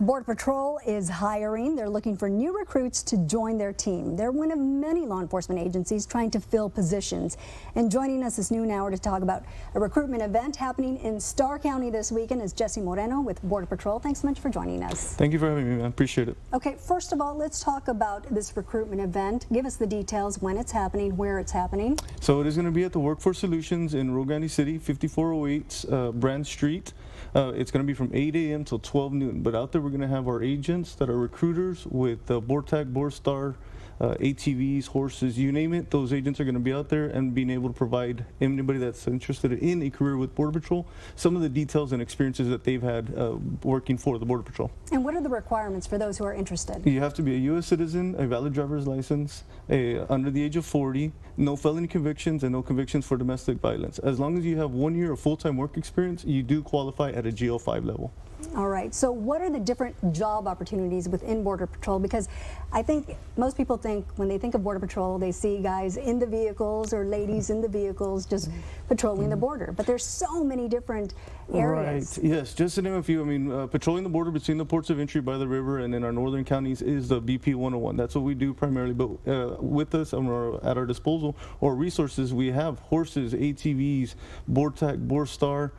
Border Patrol is hiring. They're looking for new recruits to join their team. They're one of many law enforcement agencies trying to fill positions. And joining us this noon hour to talk about a recruitment event happening in Starr County this weekend is Jesse Moreno with Border Patrol. Thanks so much for joining us. Thank you for having me, man. Appreciate it. Okay, first of all, let's talk about this recruitment event. Give us the details, when it's happening, where it's happening. So it is going to be at the Workforce Solutions in Rio Grande City, 5408 Brand Street. It's going to be from 8 a.m. till 12 noon. But out there, we're going to have our agents that are recruiters with BORTAC, BORSTAR, ATVs, horses, you name it. Those agents are going to be out there and being able to provide anybody that's interested in a career with Border Patrol some of the details and experiences that they've had working for the Border Patrol. And what are the requirements for those who are interested? You have to be a U.S. citizen, a valid driver's license, under the age of 40, no felony convictions, and no convictions for domestic violence. As long as you have 1 year of full-time work experience, you do qualify at a GL5 level. All right, so what are the different job opportunities within Border Patrol? Because I think most people think when they think of Border Patrol, they see guys in the vehicles or ladies in the vehicles just patrolling the border. But there's so many different areas. Right, yes, just to name a few, I mean, patrolling the border between the ports of entry by the river and in our northern counties is the BP 101. That's what we do primarily, but with us at our disposal or resources, we have horses, ATVs, BORTAC, BORSTAR,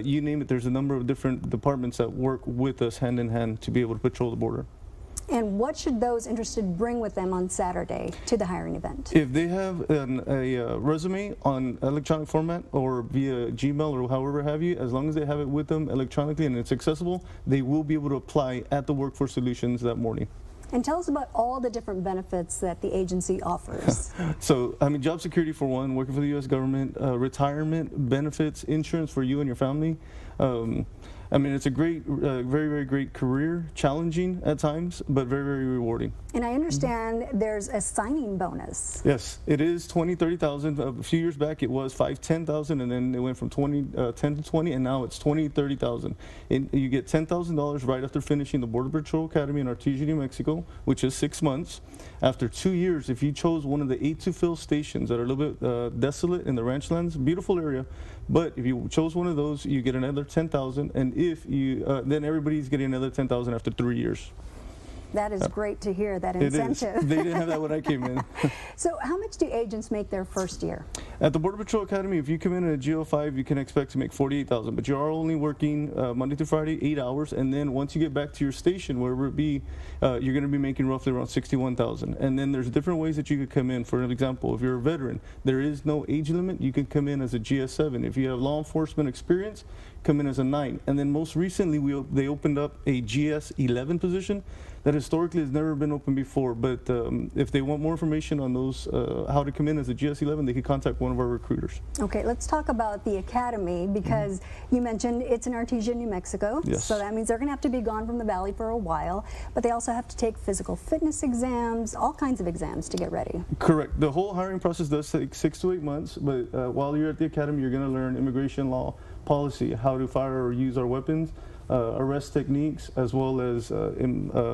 you name it. There's a number of different departments that work with us hand in hand to be able to patrol the border. And what should those interested bring with them on Saturday to the hiring event? If they have a resume on electronic format or via Gmail or however have you, as long as they have it with them electronically and it's accessible, they will be able to apply at the Workforce Solutions that morning. And tell us about all the different benefits that the agency offers. So, I mean, job security for one, working for the U.S. government, retirement benefits, insurance for you and your family. I mean, it's a great, very, very great career, challenging at times, but very, very rewarding. And I understand there's a signing bonus. Yes, it is 20, 30,000. A few years back, it was 5, 10,000, and then it went from 10 to 20, and now it's 20, 30,000. You get $10,000 right after finishing the Border Patrol Academy in Artesia, New Mexico, which is 6 months. After 2 years, if you chose one of the 8 to fill stations that are a little bit desolate in the ranch lands, beautiful area, but if you chose one of those, you get another 10,000, and if you then everybody's getting another 10,000 after 3 years. That is great to hear, that incentive. It is. They didn't have that when I came in. So how much do agents make their first year? At the Border Patrol Academy, if you come in at a GO5, you can expect to make $48,000, but you are only working Monday through Friday, 8 hours, and then once you get back to your station, wherever it be, you're going to be making roughly around $61,000. And then there's different ways that you could come in. For an example, if you're a veteran, there is no age limit. You can come in as a GS7. If you have law enforcement experience, come in as a 9. And then most recently, they opened up a GS11 position that historically has never been open before. But if they want more information on those, how to come in as a GS11, they can contact one of our recruiters. Okay, let's talk about the academy, because you mentioned it's in Artesia, New Mexico. Yes. So that means they're going to have to be gone from the valley for a while, but they also have to take physical fitness exams, all kinds of exams to get ready. Correct. The whole hiring process does take 6 to 8 months, but while you're at the academy, you're going to learn immigration law, policy, how to fire or use our weapons, arrest techniques, as well as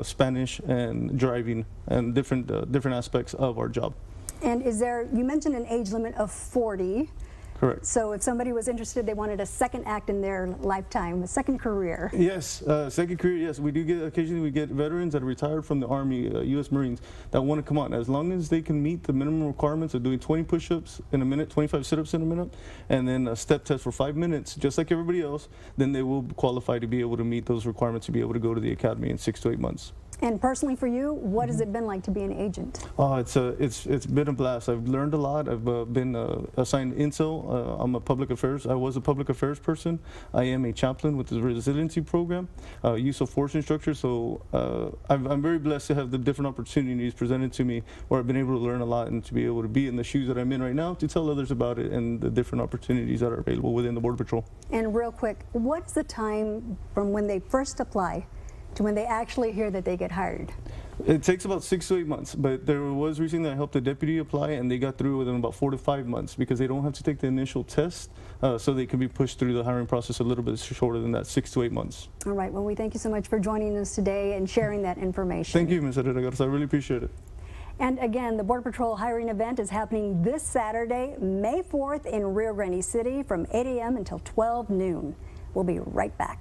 Spanish and driving and different aspects of our job. And is there, you mentioned an age limit of 40. Correct. So if somebody was interested, they wanted a second act in their lifetime, a second career. Yes, second career, yes. We do get, occasionally we get veterans that are retired from the Army, U.S. Marines, that want to come on. As long as they can meet the minimum requirements of doing 20 push-ups in a minute, 25 sit-ups in a minute, and then a step test for 5 minutes, just like everybody else, then they will qualify to be able to meet those requirements to be able to go to the academy in 6 to 8 months. And personally for you, what has it been like to be an agent? Oh, it's been a blast. I've learned a lot. I've been assigned intel. I'm a public affairs. I was a public affairs person. I am a chaplain with the resiliency program, use of force instructor. So I'm very blessed to have the different opportunities presented to me where I've been able to learn a lot and to be able to be in the shoes that I'm in right now to tell others about it and the different opportunities that are available within the Border Patrol. And real quick, what's the time from when they first apply to when they actually hear that they get hired? It takes about 6 to 8 months, but there was recently I helped a deputy apply, and they got through within about 4 to 5 months because they don't have to take the initial test, so they can be pushed through the hiring process a little bit shorter than that, 6 to 8 months. All right, well, we thank you so much for joining us today and sharing that information. Thank you, Ms. Herrera. I really appreciate it. And again, the Border Patrol hiring event is happening this Saturday, May 4th in Rio Grande City from 8 a.m. until 12 noon. We'll be right back.